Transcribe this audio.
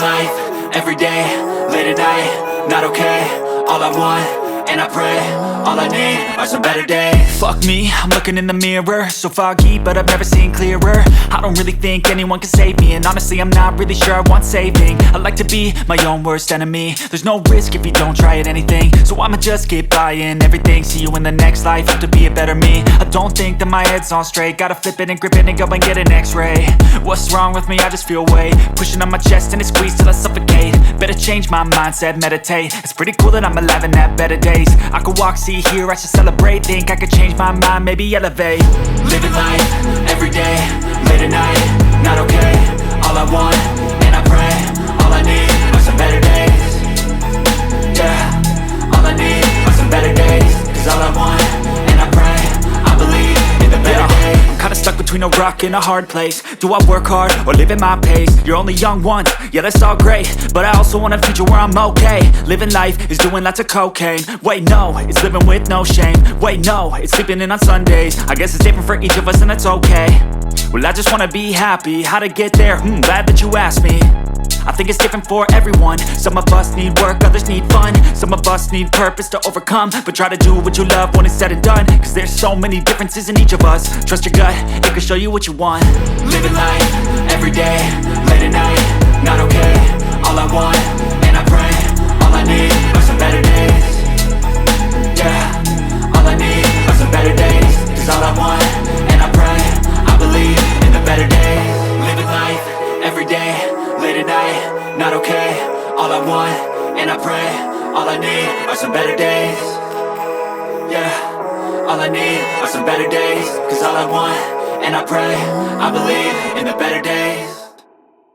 life, everyday, late at night, not okay. All I want, and I pray, all I need are some better days. Fuck me, I'm looking in the mirror, so foggy, but I've never seen clearer. I don't really think anyone can save me, and honestly I'm not really sure I want saving. I like to be my own worst enemy. There's no risk if you don't try at anything, so I'ma just keep buying everything. See you in the next life, have to be a better me. I don't think that my head's on straight, gotta flip it and grip it and go and get an x-ray. What's wrong with me? I just feel weight pushing on my chest and it squeezes till I suffocate. Better change my mindset, meditate. It's pretty cool that I'm alive and have better days. I could walk, see, hear, I should celebrate. Think I could change my mind, maybe elevate. Living life, everyday, late at night, not okay. All I want, and I pray, all I need are some better days. Yeah, all I need are some better days. Cause all I want, and I pray, I believe in the better days. I'm kinda stuck between a rock and a hard place. Do I work hard or live at my pace? You're only young once, yeah that's all great, but I also want a future where I'm okay. Living life is doing lots of cocaine. Wait no, it's living with no shame. Wait no, it's sleeping in on Sundays. I guess it's different for each of us and that's okay. Well I just wanna be happy, how to get there? Glad that you asked me. I think it's different for everyone. Some of us need work, others need fun. Some of us need purpose to overcome. But try to do what you love when it's said and done. Cause there's so many differences in each of us. Trust your gut, it can show you what you want. Living life, everyday, late at night, not okay. All I want, and I pray, all I need are some better days. Yeah, all I need are some better days. Cause all I want, and I pray, I believe in the better days. Living life, everyday, late at night, not okay. All I want, and I pray, all I need are some better days. Yeah, all I need are some better days. Cause all I want, and I pray, I believe in the better days.